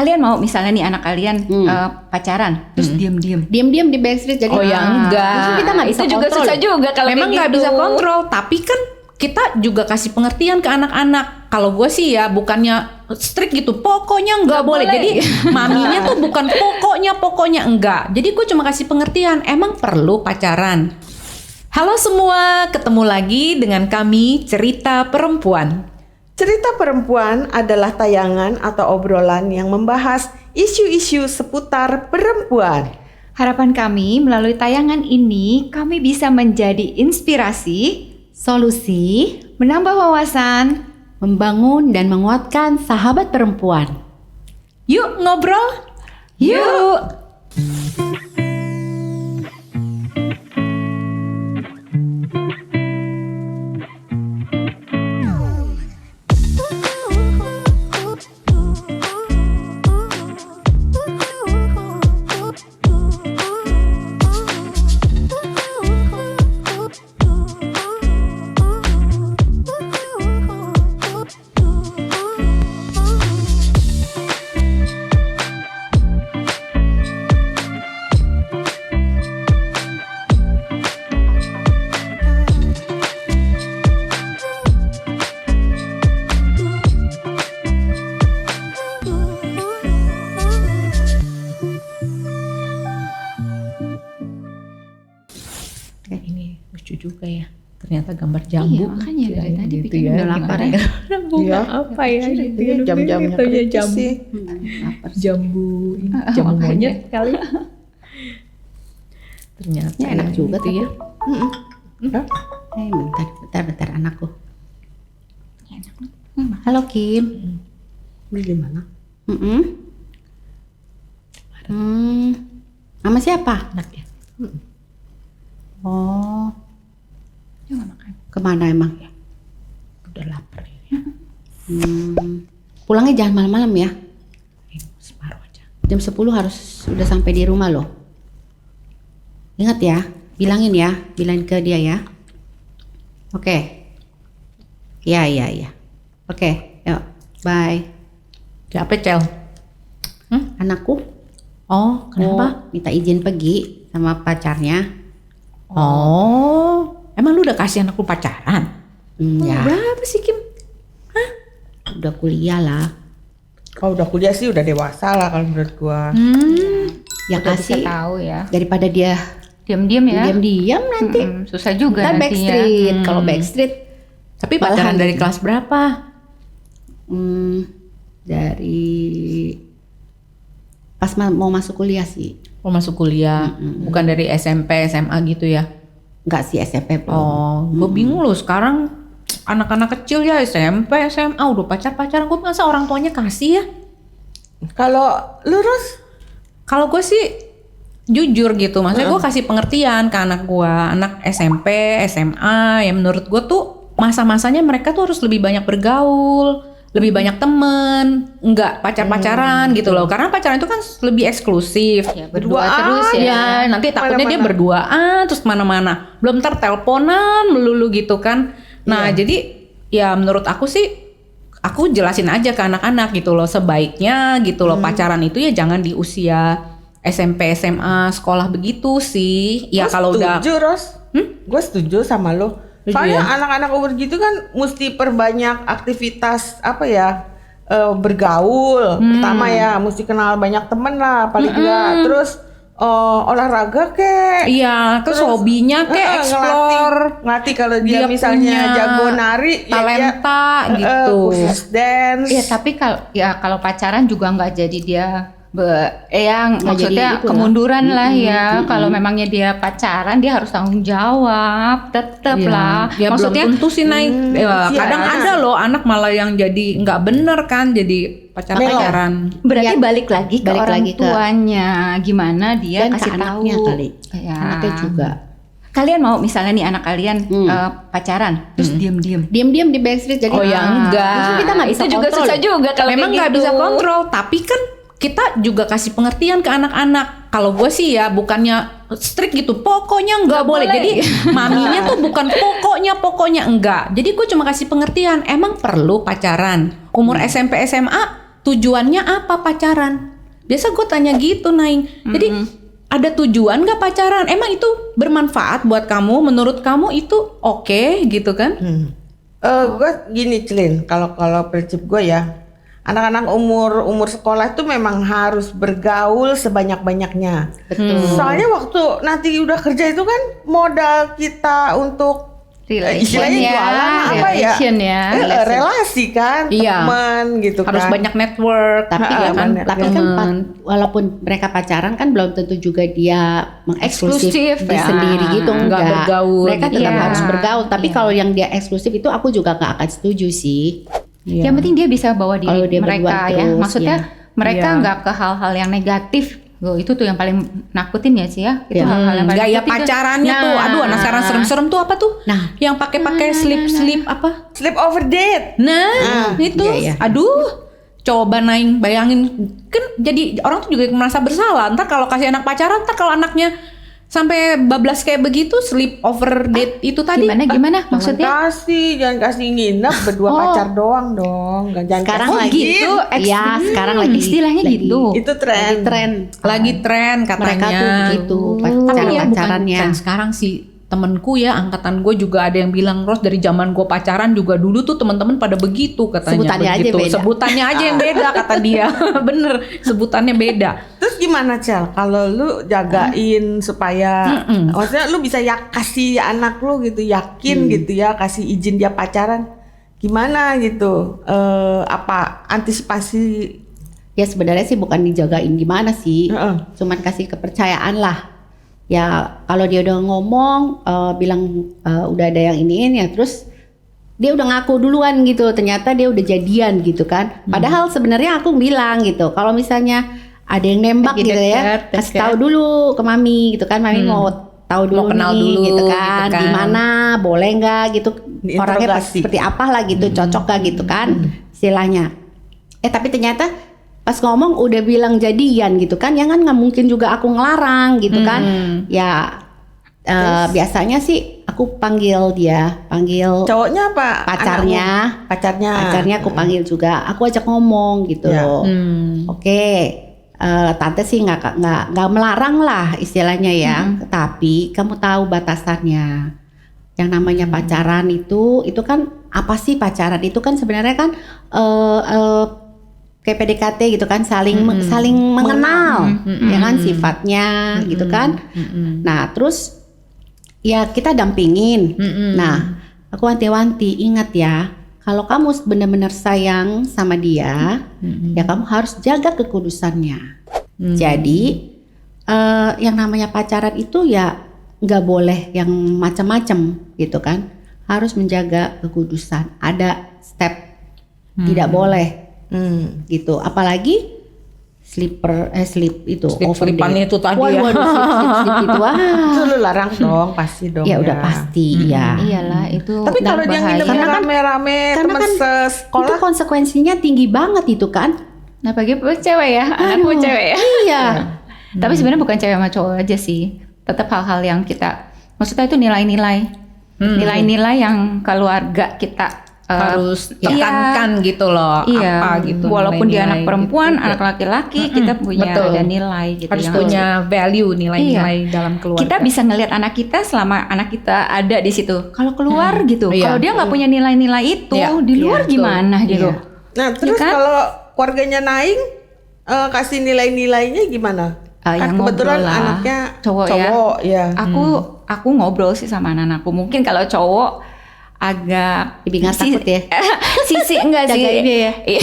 Kalian mau misalnya nih anak kalian pacaran terus diam-diam Diam-diam di backstreet jadi enggak. Justru kita nggak bisa Itu juga kontrol. susah juga kalau Memang kayak nggak gitu. bisa kontrol, tapi kan kita juga kasih pengertian ke anak-anak. Kalau gue sih ya bukannya strict gitu, pokoknya nggak boleh. boleh. Jadi maminya tuh bukan pokoknya enggak. Jadi gue cuma kasih pengertian, emang perlu pacaran. Halo semua, ketemu lagi dengan kami Cerita Perempuan. Cerita Perempuan adalah tayangan atau obrolan yang membahas isu-isu seputar perempuan. Harapan kami melalui tayangan ini kami bisa menjadi inspirasi, Solusi menambah wawasan. membangun dan menguatkan sahabat perempuan. Yuk ngobrol. Yuk. Ini lucu juga ya. Ternyata gambar jambu. Iya, makanya dari Ya, tadi gitu bikin ya. udah lapar ya. Bunga Iya. apa ya? Gitu ya. Jam-jamnya Gitu ya, kritis jambu. sih. Jambu jambu makanya. monyet kali. Ternyata Ya, enak juga gitu ya. Hah? Bentar anakku. Halo Kim. Beli di mana? Sama siapa? Enak ya. Oh, Yuk makan. kemana emang? Udah lapar ya. Pulangnya jangan malam-malam ya. Separuh aja. Jam 10 harus sudah sampai di rumah loh. Ingat ya, bilangin ke dia ya. Oke. Iya. Oke, yuk, bye. Siapa Cel? Anakku Oh, kenapa? mau minta izin pergi sama pacarnya. Oh, emang lu udah kasih anak lu pacaran? Ya, Berapa sih Kim? udah kuliah lah. Kalau udah kuliah sih udah dewasa lah kalau menurut gua. Ya Udah bisa kasih tahu ya. daripada dia Diam-diam ya. diam-diam nanti. Susah juga Ntar nantinya. backstreet. Kalau backstreet Tapi pacaran Malahan. dari kelas berapa? dari pas mau masuk kuliah sih. Mau masuk kuliah, bukan dari SMP, SMA gitu ya? Enggak sih SMP belum. Oh, gue bingung loh sekarang anak-anak kecil ya SMP, SMA udah pacaran. Gue masa orang tuanya kasih ya? Kalau lurus Kalau gue sih jujur gitu, maksudnya gue kasih pengertian ke anak gue, anak SMP, SMA, ya menurut gue tuh masa-masanya mereka tuh harus lebih banyak bergaul, lebih banyak temen, nggak pacaran gitu loh. Karena pacaran itu kan lebih eksklusif. Ya, berdua Berduaan. terus ya. Ya, nanti takutnya dia Mana-mana. berduaan terus kemana-mana. Belum ntar teleponan melulu gitu kan. Nah, jadi ya menurut aku sih, aku jelasin aja ke anak-anak gitu loh. Sebaiknya gitu loh, pacaran itu ya jangan di usia SMP, SMA, sekolah begitu sih. Ya Gua kalau udah setuju, Ros. Gue setuju sama lo. Setuju Soalnya ya? anak-anak umur gitu kan mesti perbanyak aktivitas apa ya, bergaul. Pertama ya, mesti kenal banyak temen lah paling enggak. Terus olahraga kek. iya, terus hobinya kayak explore ngelatih kalau dia, Dia misalnya punya jago nari, talenta gitu. kursus dance. Iya, tapi kalau pacaran juga nggak jadi dia yang Nggak maksudnya jadi itu lah. kemunduran lah ya. Kalau memangnya dia pacaran, dia harus tanggung jawab, tetep lah. Ya Maksudnya belum tentu sih naik. Ya, iya. kadang ada loh anak malah yang jadi nggak bener kan, jadi pacaran. berarti Ya, balik lagi ke balik orang lagi ke- tuanya, gimana dia Dan ke kasih tahu. anaknya kali. Ya. Anaknya juga. Kalian mau misalnya nih anak kalian pacaran terus diam-diam Diam-diam di backstreet jadi Oh ya enggak. Justru kita nggak bisa itu juga kontrol. susah juga kalau Memang kayak nggak gitu. bisa kontrol, tapi kan kita juga kasih pengertian ke anak-anak. Kalau gue sih ya bukannya strict gitu, pokoknya nggak boleh. boleh. Jadi maminya tuh bukan pokoknya enggak. Jadi gue cuma kasih pengertian. Emang perlu pacaran umur SMP SMA tujuannya apa pacaran? Biasa gue tanya gitu, Naing. Jadi ada tujuan gak pacaran? Emang itu bermanfaat buat kamu? Menurut kamu itu oke gitu kan? Gue gini Celin, kalau prinsip gue ya, anak-anak umur sekolah itu memang harus bergaul sebanyak-banyaknya. Betul. Soalnya waktu nanti udah kerja itu kan modal kita untuk istilahnya jualan apa ya? Relation ya. Relasi kan, Iya. teman gitu Harus kan. banyak network. Tapi ya kan? tapi kan walaupun mereka pacaran kan belum tentu juga dia mengeksklusif Eksklusif, di ya. sendiri gitu, Nggak enggak. bergaul Mereka gitu. tetap Iya. harus bergaul. Tapi kalau yang dia eksklusif itu aku juga nggak akan setuju sih. Iya. Yang penting dia bisa bawa diri Kalau dia mereka berdua ya. terus, Maksudnya mereka Iya. nggak ke hal-hal yang negatif. Loh, itu tuh yang paling nakutin ya sih ya. Itu Iya. hal-hal yang paling Gaya nakutin tuh. pacarannya tuh, aduh anak sekarang serem-serem tuh apa tuh? Nah. Yang pakai slip apa? Sleep over date. Nah, itu, iya, iya. aduh, coba Naing bayangin kan jadi orang tuh juga merasa bersalah. Ntar kalau kasih anak pacaran, ntar kalau anaknya sampai bablas kayak begitu, sleep over date itu tadi. Gimana maksudnya? Jangan kasih nginep berdua pacar doang dong. Jangan Sekarang kasih lagi izin. gitu. Iya, sekarang lagi istilahnya lagi- gitu. Itu Lagi tren. Lagi tren katanya. Mereka tuh begitu Tapi ya bukan pacarannya. tren sekarang sih. Temenku ya, angkatan gue juga ada yang bilang, Ros dari zaman gue pacaran juga dulu tuh teman-teman pada begitu katanya. Sebutannya aja begitu. beda. Sebutannya aja yang beda kata dia. Bener, sebutannya beda. Terus gimana Cel? Kalau lu jagain supaya maksudnya lu bisa kasih anak lu gitu yakin gitu ya, kasih izin dia pacaran. Gimana gitu? Apa antisipasi? Ya sebenarnya sih bukan dijagain gimana sih, Heeh. cuman kasih kepercayaan lah. Ya kalau dia udah ngomong, bilang udah ada yang iniin ya, terus dia udah ngaku duluan gitu. Ternyata dia udah jadian gitu kan. Padahal sebenarnya aku bilang gitu, kalau misalnya ada yang nembak Lagi gitu ya, deket. kasih tahu dulu ke mami gitu kan. Mami mau tahu dulu Mau kenal nih, dulu gitu gitu kan. kan. Gimana, boleh nggak gitu? Orangnya Diinterogasi. seperti apa lah gitu, cocok gak gitu kan istilahnya. Tapi ternyata pas ngomong udah bilang jadian gitu kan, ya kan nggak mungkin juga aku ngelarang gitu kan. Ya biasanya sih aku panggil Cowoknya apa? pacarnya, Pacarnya. aku panggil juga, aku ajak ngomong gitu Ya. loh. Oke, tante sih nggak melarang lah istilahnya ya, tapi kamu tahu batasannya. Yang namanya pacaran itu kan apa sih pacaran itu kan sebenarnya kan kayak PDKT gitu kan, saling mengenal ya kan sifatnya gitu kan. Nah terus ya kita dampingin. Nah aku wanti-wanti, ingat ya, kalau kamu benar-benar sayang sama dia, ya kamu harus jaga kekudusannya. Jadi yang namanya pacaran itu ya nggak boleh yang macam-macam gitu kan, harus menjaga kekudusan. Ada step tidak boleh gitu, apalagi slip itu Slip-slipannya itu tadi ya. Waduh, slip itu wah. Itu lu larang dong, pasti dong. Ya udah pasti ya. Iyalah itu. Tapi kalau dia nginep Karena kan- rame-rame karena teman kan sekolah, itu konsekuensinya tinggi banget itu kan. Nah bagi cewek ya, anakku cewek ya. Iya. Tapi sebenarnya bukan cewek sama cowok aja sih. Tetap hal-hal yang kita, maksudnya itu nilai-nilai, nilai-nilai yang keluarga kita Harus iya. tekankan gitu loh. Iya, Apa gitu. walaupun dia nilai-nilai anak perempuan, gitu. anak laki-laki, kita punya betul. ada nilai gitu. Harus yang punya value, nilai-nilai Iya. dalam keluarga. Kita bisa ngelihat anak kita selama anak kita ada di situ. Kalau keluar gitu, Iya. kalau dia nggak punya nilai-nilai itu, Iya. di luar Iya, betul. gimana gitu? Iya. nah terus kan? kalau keluarganya Naing kasih nilai-nilainya gimana? Kan Yang kebetulan ngobrol lah. anaknya Cowok ya. Aku ngobrol sih sama anak-anakku. Mungkin kalau cowok agak Lebih nggak takut ya? Sisi enggak sih. Jagain dia ya? Iya.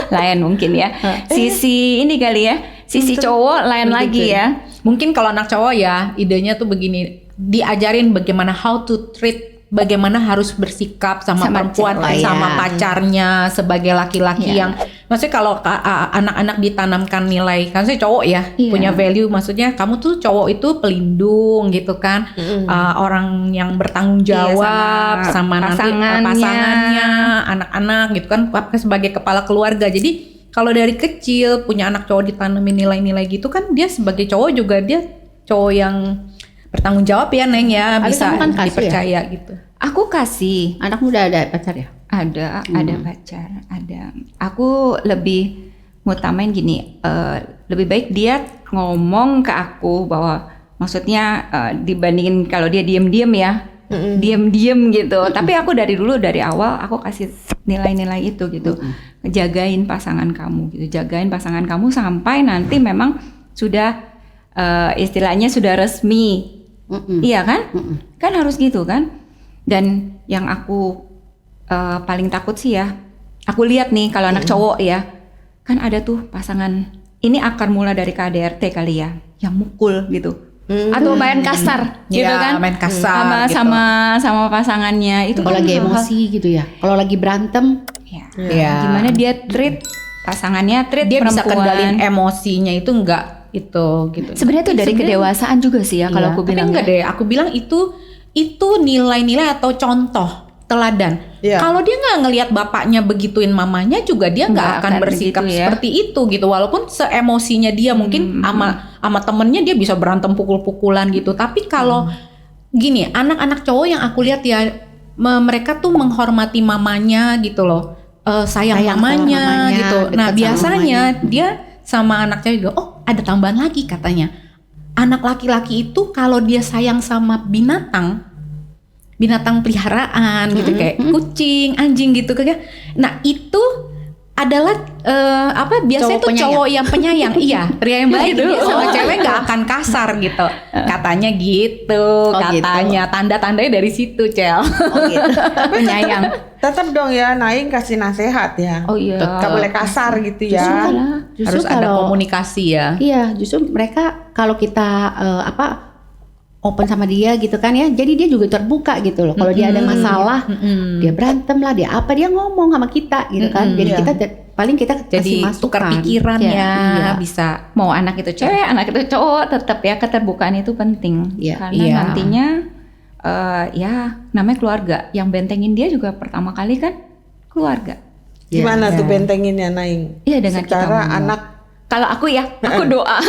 Lain mungkin ya. Sisi ini kali ya. Sisi cowok lain lagi ya. Mungkin kalau anak cowok ya, idenya tuh begini, diajarin bagaimana how to treat, bagaimana harus bersikap sama perempuan, cewek, sama ya. pacarnya sebagai laki-laki Iya. yang, maksudnya kalau anak-anak ditanamkan nilai, kan saya cowok ya, Iya. punya value, maksudnya kamu tuh cowok itu pelindung gitu kan, orang yang bertanggung Iya, jawab sama nanti pasangannya. pasangannya, anak-anak gitu kan, sebagai kepala keluarga. Jadi kalau dari kecil punya anak cowok ditanemin nilai-nilai gitu kan, dia sebagai cowok juga dia cowok yang bertanggung jawab ya Neng ya, Tapi bisa kamu kan kasih dipercaya gitu. Aku kasih. Anakmu udah ada pacar ya? Ada pacar, ada. Aku lebih ngutamain gini, lebih baik dia ngomong ke aku bahwa maksudnya dibandingin kalau dia diem-diem ya, diem-diem gitu. Tapi aku dari awal aku kasih nilai-nilai itu gitu, jagain pasangan kamu gitu, jagain pasangan kamu sampai nanti memang sudah istilahnya sudah resmi, iya kan? Kan harus gitu kan? Dan yang aku paling takut sih ya, aku lihat nih kalau anak cowok ya, kan ada tuh pasangan ini akar mula dari KDRT kali ya, yang mukul gitu, atau main kasar gitu kan, main kasar sama pasangannya itu. Kalau kan lagi hal-hal- emosi gitu ya. Kalau lagi berantem, Ya. gimana dia treat pasangannya, treat Dia bisa perempuan. kendalin emosinya itu enggak itu gitu. Sebenarnya itu dari kedewasaan juga sih ya kalau aku Tapi bilang. enggak deh, aku bilang itu nilai-nilai atau contoh teladan. Iya. Kalau dia nggak ngelihat bapaknya begituin mamanya juga dia nggak Nggak akan akan bersikap begitu ya. seperti itu gitu. Walaupun seemosinya dia mungkin sama temennya dia bisa berantem pukul-pukulan gitu. Tapi kalau gini, anak-anak cowok yang aku lihat ya mereka tuh menghormati mamanya gitu loh. Sayang sama mamanya gitu. dekat Nah sama biasanya mamanya. dia sama anak cewek juga, oh ada tambahan lagi katanya. Anak laki-laki itu kalau dia sayang sama binatang peliharaan gitu kayak kucing, anjing gitu kan. Nah, itu adalah biasanya Cowok tuh penyayang. cowok yang penyayang. Iya, pria yang baik Gitu. dia sama cewek nggak akan kasar gitu. Katanya gitu, katanya tanda-tandanya dari situ, Cel. oh gitu. Penyayang. Tetap dong ya, Naing kasih nasihat ya. Oh iya. Gak boleh kasar gitu ya. Harus ada komunikasi ya. Iya, justru mereka kalau kita open sama dia gitu kan ya, jadi dia juga terbuka gitu loh. Kalau dia ada masalah, dia berantem lah, dia ngomong sama kita gitu kan. Jadi Iya. kita paling kita Jadi kasih tukar masukan. pikiran Iya, ya, iya. bisa. Mau anak itu cewek, anak itu cowok, tetap ya keterbukaan itu penting. Iya. Karena Iya. nantinya ya namanya keluarga. Yang bentengin dia juga pertama kali kan keluarga. Gimana tuh bentenginnya Naing? Iya, dengan kita secara ngomong. anak. Kalau aku ya, aku doa.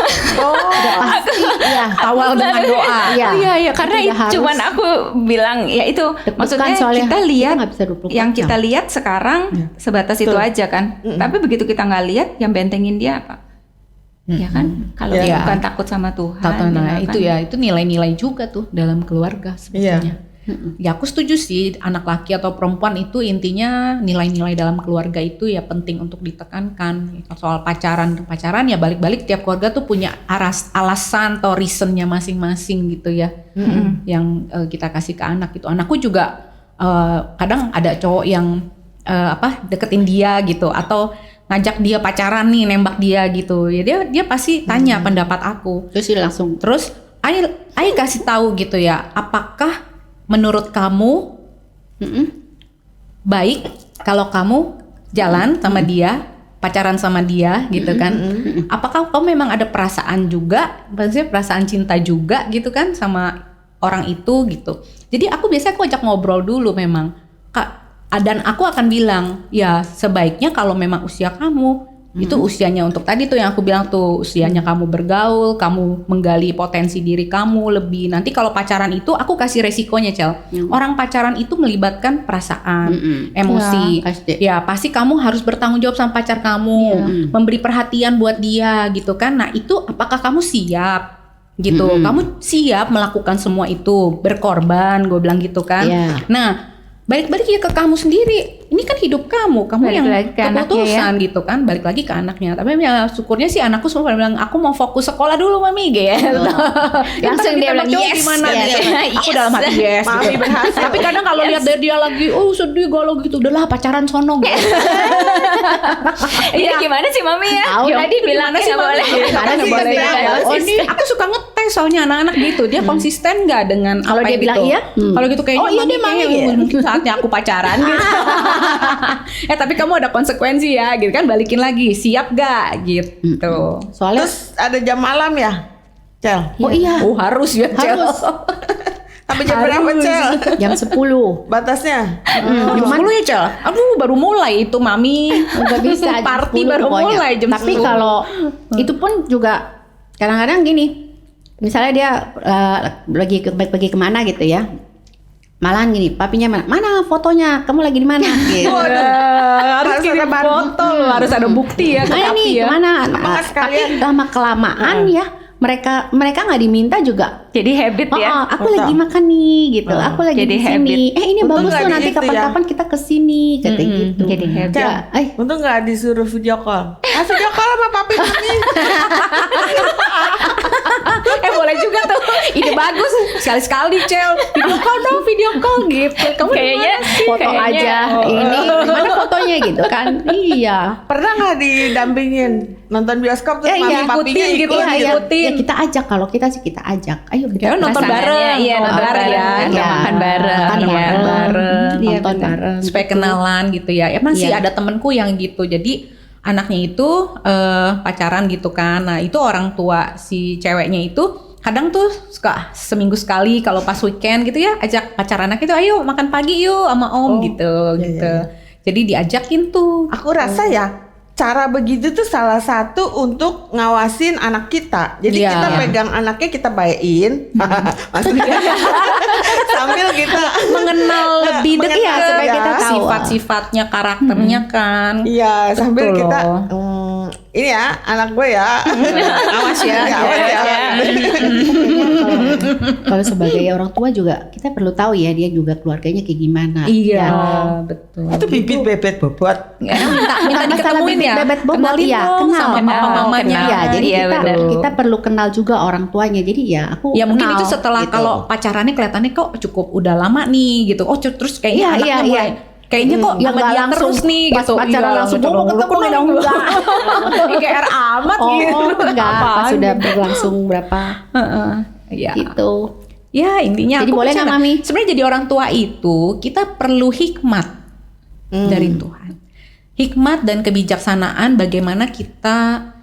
Iya, Awal dengan doa. Iya. Iya, karena Tidak harus cuman aku bilang ya itu deg-degan maksudnya soalnya kita kita lihat nggak bisa 24 yang jam. kita lihat sekarang sebatas itu aja kan. Tapi begitu kita nggak lihat yang bentengin dia apa? Ya kan, kalau Iya. dia bukan takut sama Tuhan. Nah, ya itu kan? ya, itu nilai-nilai juga tuh dalam keluarga sebetulnya. Ya aku setuju sih, anak laki atau perempuan itu intinya nilai-nilai dalam keluarga itu ya penting untuk ditekankan. Soal pacaran ya balik-balik tiap keluarga tuh punya alasan atau reasonnya masing-masing gitu ya. Yang kita kasih ke anak gitu. Anakku juga kadang ada cowok yang deketin dia gitu atau ngajak dia pacaran nih, nembak dia gitu. Ya dia pasti tanya pendapat aku. Terus dia langsung Terus Ai kasih tahu gitu ya, apakah menurut kamu baik kalau kamu jalan sama dia, pacaran sama dia gitu kan? Apakah kamu memang ada perasaan juga, maksudnya perasaan cinta juga gitu kan sama orang itu gitu. Jadi aku biasanya ajak ngobrol dulu memang. Dan aku akan bilang, ya sebaiknya kalau memang usia kamu itu usianya untuk tadi tuh yang aku bilang tuh usianya kamu bergaul, kamu menggali potensi diri kamu lebih. Nanti kalau pacaran itu aku kasih resikonya, Cel. Orang pacaran itu melibatkan perasaan, emosi. Ya pasti kamu harus bertanggung jawab sama pacar kamu, memberi perhatian buat dia gitu kan. Nah itu apakah kamu siap? Gitu, kamu siap melakukan semua itu, berkorban, gue bilang gitu kan. Nah balik-balik ya ke kamu sendiri. Ini kan hidup kamu Balik yang lagi ke anaknya keputusan gitu kan. Balik lagi ke anaknya. Tapi ya syukurnya sih anakku semua pada bilang aku mau fokus sekolah dulu mami gitu. Langsung dia bilang yes, gimana yes, gitu. yes. Aku dalam hati yes. Mami gitu. berhasil. Tapi kadang kalau lihat dari dia lagi, oh sedih galau gitu, udahlah pacaran sono gitu. Iya, gimana sih mami ya? Tahu Yang Tadi bilang gimana sih nggak Mami? boleh. Gimana sih boleh? istilah? Oh ini aku suka ngetes soalnya anak-anak gitu. Dia konsisten nggak dengan Kalau apa dia yang bilang gitu. iya, Kalau gitu kayaknya oh iya deh, kayaknya Mami. mungkin saatnya aku pacaran gitu. Tapi kamu ada konsekuensi ya gitu kan, balikin lagi. Siap gak gitu. soalnya Terus ada jam malam ya, Cel? oh iya, Oh harus ya Cel. harus Sampai jam berapa, Cel? jam 10. Batasnya? Jam 10 ya Cel. Aduh baru mulai itu mami. Nggak bisa jam Party 10 baru pokoknya. mulai jam Tapi 10. kalau itu pun juga kadang-kadang gini, misalnya dia pergi kemana gitu ya, malahan gini, papinya mana fotonya, kamu lagi di mana gitu. Harus kirim foto loh, harus ada bukti ya ke Nah papi ini ya. kemana? Apakah sekalian? Tapi lama kelamaan ya mereka nggak diminta juga. Jadi habit ya. Aku lagi makan nih gitu. Aku lagi Jadi di sini. Ini Untung bagus nggak tuh di nanti itu ya. kapan-kapan kita kesini kata gitu. Jadi habit. Cel, Ya, untung nggak disuruh video call. Video call sama papi mami. Boleh juga tuh. Ide bagus. Sekali-sekali Cel. Video call gitu. Kamu Kayaknya foto aja. Ini mana fotonya gitu kan? Iya. Pernah nggak didampingin nonton bioskop terus mami iya, papinya ikutin gitu, ikut iya, gitu? ikutin. Ya kita ajak, kalau kita sih kita ajak. Ayo Ya, nonton Pasangannya, bareng. iya, nonton nonton bareng ya. bareng, Iya. makan bareng, Makan iya. bareng, Iya, nonton benar. bareng. Supaya gitu. kenalan gitu ya. Emang sih Iya. ada temenku yang gitu. Jadi anaknya itu pacaran gitu kan. Nah itu orang tua si ceweknya itu kadang tuh suka seminggu sekali kalau pas weekend gitu ya ajak pacar anak itu ayo makan pagi yuk sama om gitu iya, gitu. iya. Jadi diajakin tuh. Aku rasa ya cara begitu tuh salah satu untuk ngawasin anak kita. Jadi Iya. kita pegang anaknya, kita bayain, maksudnya sambil kita Mengenal lebih dekat Mengenal, supaya kita tahu. sifat-sifatnya, karakternya kan. iya sambil Betul kita loh. ini ya anak gue ya, Awas ya. awas ya. Kalau sebagai orang tua juga kita perlu tahu ya dia juga keluarganya kayak gimana. Iya, Ya. betul. Itu bibit bebet bobot. minta Masalah diketemuin bibit ya. bebet bobot, Kenalin ya, dong kenal, sama kenal, papa-mamanya. Iya, jadi Iya, kita benar. kita perlu kenal juga orang tuanya. Jadi ya aku Ya mungkin kenal, itu setelah gitu. kalau pacarannya kelihatannya kok cukup udah lama nih gitu. Oh terus kayaknya Iya, anaknya iya, mulai iya. kayaknya kok Ya sama nggak dia langsung terus nih pas gitu. pacaran Iya, langsung gitu. mau ketemu Kenal dong, enggak. enggak. IGR amat Oh, gitu. enggak, pas Apaan sudah gitu. berlangsung berapa Heeh. Iya. gitu. Ya intinya Jadi aku boleh percaya nggak, Mami? sebenarnya jadi orang tua itu kita perlu hikmat dari Tuhan. Hikmat dan kebijaksanaan bagaimana kita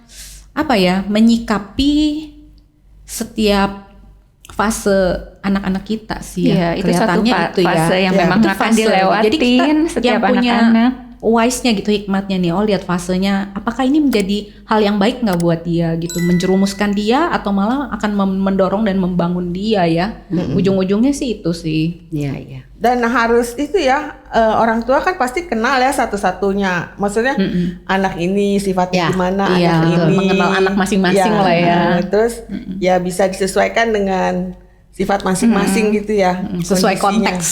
menyikapi setiap fase anak-anak kita sih ya. Iya, itu satu Kelihatannya itu ya. fase yang Ya, memang Itu akan fase. dilewatin Jadi kita setiap yang punya anak-anak. wise-nya gitu, hikmatnya nih. Oh lihat fasenya, apakah ini menjadi hal yang baik nggak buat dia gitu, menjerumuskan dia atau malah akan mendorong dan membangun dia ya. Ujung-ujungnya sih itu sih. Iya, iya. Dan harus itu ya orang tua kan pasti kenal ya satu-satunya. Maksudnya anak ini sifatnya Ya, gimana, iya, anak betul. ini Mengenal anak masing-masing lah ya. Terus ya bisa disesuaikan dengan sifat masing-masing gitu ya. Sesuai kondisinya. konteks.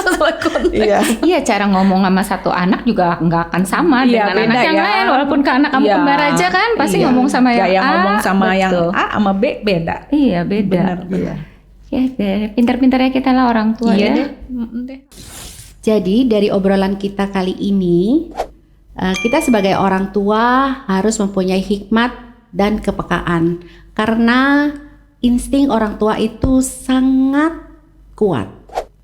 Sesuai konteks. Iya. Iya, cara ngomong sama satu anak juga nggak akan sama Iya, dengan beda anak yang ya. lain. Walaupun ke anak kamu Iya. kembar aja kan, pasti Iya. ngomong sama yang Gaya A. ngomong sama yang betul. A sama B beda. Iya, beda. Benar. Ya, pintar-pintarnya kita lah orang tua Iya ya. deh. deh. Jadi dari obrolan kita kali ini, kita sebagai orang tua harus mempunyai hikmat dan kepekaan. Karena insting orang tua itu sangat kuat.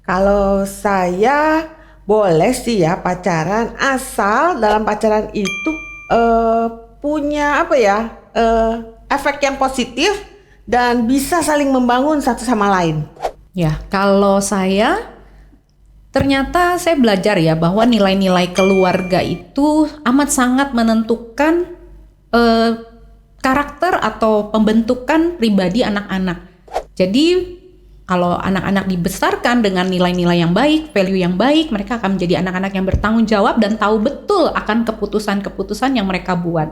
Kalau saya boleh sih ya pacaran asal dalam pacaran itu punya efek yang positif dan bisa saling membangun satu sama lain. Ya, kalau ternyata saya belajar ya bahwa nilai-nilai keluarga itu amat sangat menentukan karakter atau pembentukan pribadi anak-anak. Jadi kalau anak-anak dibesarkan dengan nilai-nilai yang baik, value yang baik, mereka akan menjadi anak-anak yang bertanggung jawab dan tahu betul akan keputusan-keputusan yang mereka buat.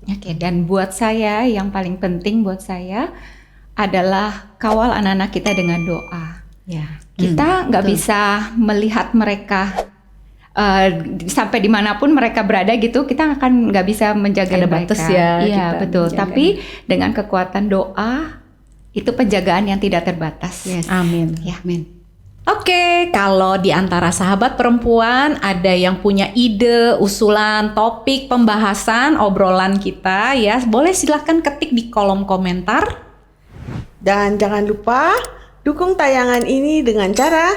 Oke, dan buat saya yang paling penting buat saya adalah kawal anak-anak kita dengan doa. Ya. Kita nggak bisa melihat mereka sampai dimanapun mereka berada gitu, kita akan nggak bisa menjaga Ada mereka. batas ya Iya kita betul. menjaga. Tapi dengan kekuatan doa itu penjagaan yang tidak terbatas. Yes. Amin. Ya. Amin. Oke, kalau di antara sahabat perempuan ada yang punya ide, usulan, topik, pembahasan, obrolan kita ya, boleh silahkan ketik di kolom komentar. Dan jangan lupa dukung tayangan ini dengan cara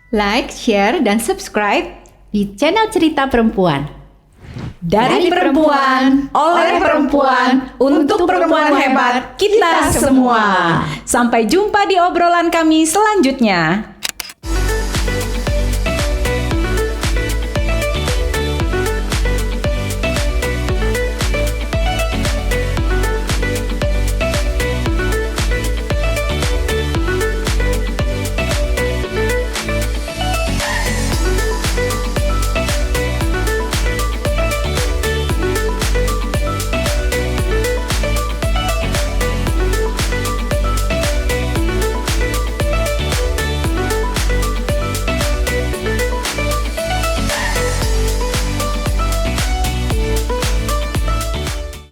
Like, share, dan subscribe Di channel Cerita Perempuan. Dari perempuan, oleh perempuan, untuk perempuan hebat, kita semua. Sampai jumpa di obrolan kami selanjutnya.